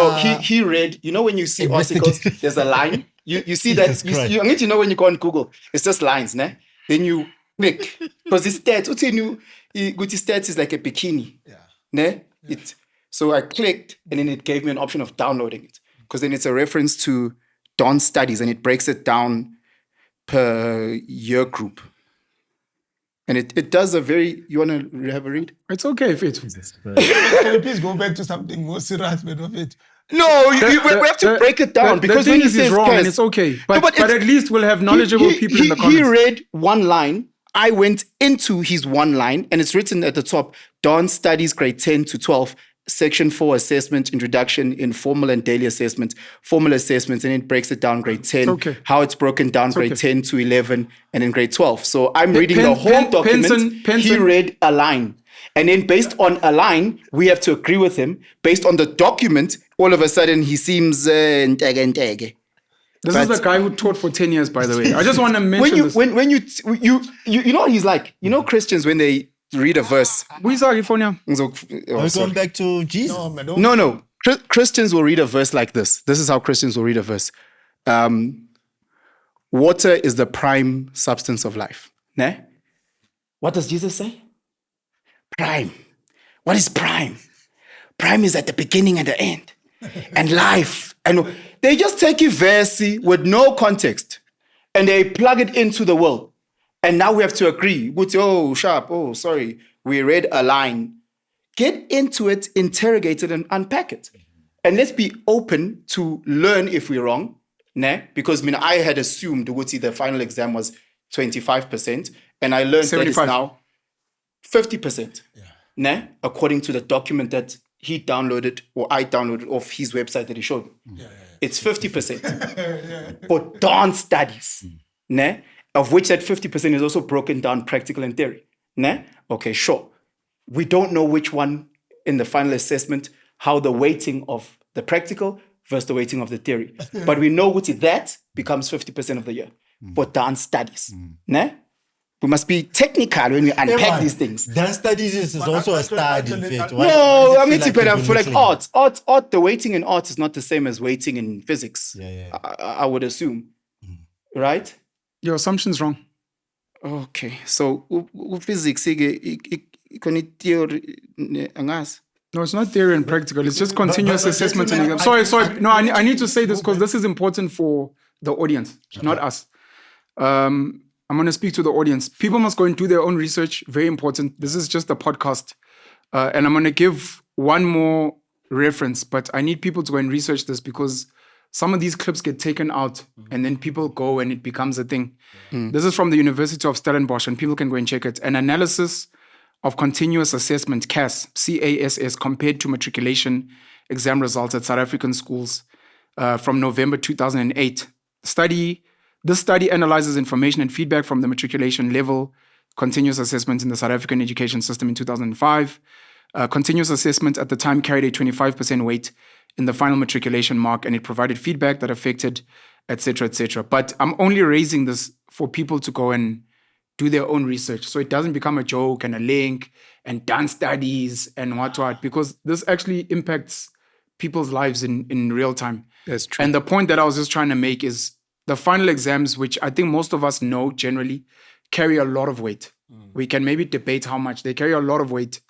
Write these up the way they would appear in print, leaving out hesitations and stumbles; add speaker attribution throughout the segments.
Speaker 1: So he read, when you see articles, there's a line. You see that, you need to know when you go on Google, it's just lines, ne? Then you click. Because the stats, stats is like a bikini.
Speaker 2: Yeah.
Speaker 1: Ne? Yeah. So I clicked and then it gave me an option of downloading it. Because then it's a reference to Dawn studies and it breaks it down per year group. And it does a very... You want to have a read?
Speaker 3: It's okay if it's...
Speaker 2: Can you please go back to something more serious, man, of it?
Speaker 1: No, we have to break it down. Because when he says
Speaker 3: wrong, and it's okay. But at least we'll have knowledgeable people in the comments.
Speaker 1: He read one line. I went into his one line, and it's written at the top, Dawn Studies Grade 10 to 12, Section 4 Assessment, Introduction in Formal and Daily Assessment, Formal Assessments, and it breaks it down grade 10, how it's broken down grade 10 to 11, and then grade 12. So I'm reading the whole document.
Speaker 3: Penson.
Speaker 1: He read a line. And then based on a line, we have to agree with him. Based on the document, all of a sudden he seems... This
Speaker 3: is the guy who taught for 10 years, by the way. I just want to mention this.
Speaker 1: When you know what he's like? You know Christians when they read a verse.
Speaker 3: Are we
Speaker 2: going back to Jesus?
Speaker 1: No. Christians will read a verse like this. This is how Christians will read a verse. Water is the prime substance of life. Ne? What does Jesus say? Prime. What is prime? Prime is at the beginning and the end. And life. And they just take a verse with no context and they plug it into the world. And now we have to agree. Sorry. We read a line. Get into it, interrogate it, and unpack it. And let's be open to learn if we're wrong. Ne? Because I had assumed the final exam was 25%. And I learned 75. That it's now 50%. Yeah. Ne? According to the document that he downloaded or I downloaded off his website that he showed me. Yeah. It's 50%. For Dawn studies. Ne? Of which that 50% is also broken down practical and theory. Ne? Okay, sure. We don't know which one in the final assessment, how the weighting of the practical versus the weighting of the theory. But we know that becomes 50% of the year for Dawn studies. Ne? We must be technical when we unpack these things.
Speaker 2: Dance studies is also a study.
Speaker 1: No, I'm for like art. Art, the weighting in art is not the same as weighting in physics.
Speaker 2: Yeah.
Speaker 1: I would assume. Right?
Speaker 3: Your assumption's wrong.
Speaker 1: Okay. So, physics,
Speaker 3: no, it's not theory and practical. It's just continuous assessment and exam. Sorry. No, I need to say this because this is important for the audience, not us. I'm going to speak to the audience. People must go and do their own research. Very important. This is just a podcast. And I'm going to give one more reference, but I need people to go and research this because some of these clips get taken out and then people go and it becomes a thing. This is from the University of Stellenbosch and people can go and check it. An analysis of continuous assessment, CASS, C-A-S-S, compared to matriculation exam results at South African schools from November 2008. This study analyzes information and feedback from the matriculation level continuous assessment in the South African education system in 2005. Continuous assessment at the time carried a 25% weight in the final matriculation mark, and it provided feedback that affected, etc., etc. But I'm only raising this for people to go and do their own research, so it doesn't become a joke and a link and done studies and what, because this actually impacts people's lives in real time.
Speaker 1: That's true.
Speaker 3: And the point that I was just trying to make is the final exams, which I think most of us know generally, carry a lot of weight. We can maybe debate how much. They carry a lot of weight.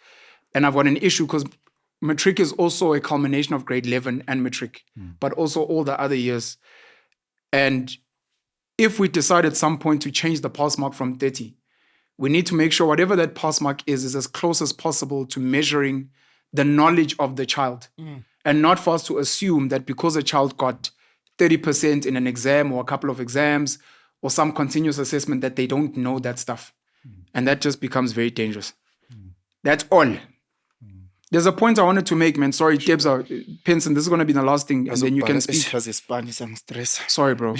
Speaker 3: And I've got an issue because matric is also a culmination of grade 11 and matric, but also all the other years. And if we decide at some point to change the pass mark from 30, we need to make sure whatever that pass mark is as close as possible to measuring the knowledge of the child. And not for us to assume that because a child got 30% in an exam or a couple of exams or some continuous assessment that they don't know that stuff. And that just becomes very dangerous. That's all. There's a point I wanted to make, man. Sorry, Debs, Penson, this is going to be the last thing and then you can speak. Sorry, bro.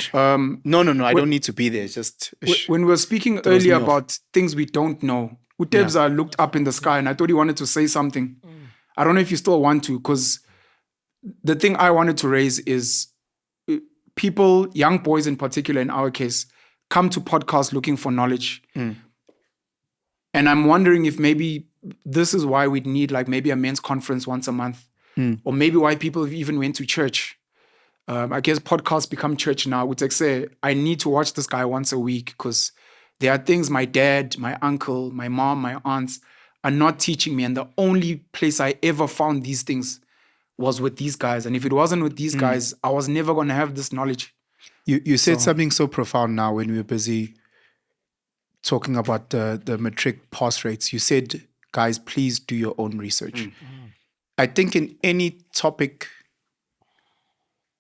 Speaker 1: No, I don't need to be there. Just
Speaker 3: when we were speaking earlier about things we don't know, Debs looked up in the sky and I thought he wanted to say something. I don't know if you still want to, because the thing I wanted to raise is people, young boys in particular in our case, come to podcasts looking for knowledge. And I'm wondering if maybe this is why we'd need like maybe a men's conference once a month or maybe why people have even went to church. I guess podcasts become church now. Would like say, I need to watch this guy once a week because there are things my dad, my uncle, my mom, my aunts are not teaching me. And the only place I ever found these things was with these guys. And if it wasn't with these guys, I was never going to have this knowledge.
Speaker 1: You said something so profound now when we were busy talking about the matric pass rates. You said, guys, please do your own research. I think in any topic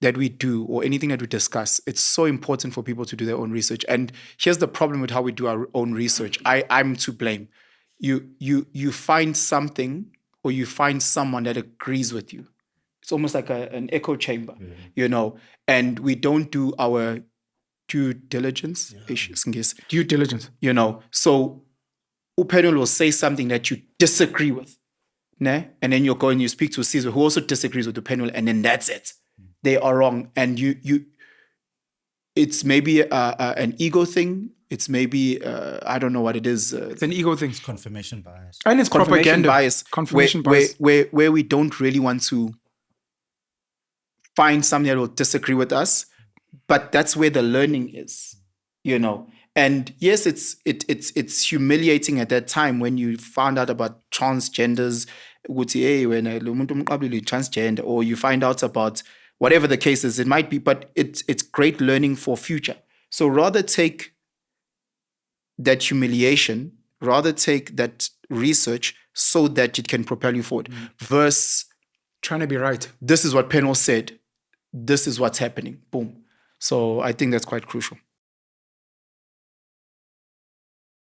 Speaker 1: that we do or anything that we discuss, it's so important for people to do their own research. And here's the problem with how we do our own research. I'm to blame. You find something or you find someone that agrees with you. It's almost like an echo chamber, and we don't do our due diligence.
Speaker 3: Due diligence.
Speaker 1: So Upenul will say something that you disagree with. Ne? And then you'll go and you speak to Caesar, who also disagrees with Upenul, and then that's it. They are wrong. And it's maybe an ego thing. It's maybe, I don't know what it is.
Speaker 3: It's an ego thing.
Speaker 4: It's confirmation bias.
Speaker 3: And it's propaganda.
Speaker 1: Bias.
Speaker 3: Confirmation bias.
Speaker 1: Where we don't really want to find something that will disagree with us. But that's where the learning is, And yes, it's humiliating at that time when you found out about transgenders, transgender, or you find out about whatever the case is, it might be, but it's great learning for future. So rather take that humiliation, rather take that research so that it can propel you forward. Versus
Speaker 3: trying to be right.
Speaker 1: This is what Penel said. This is what's happening. Boom. So I think that's quite crucial.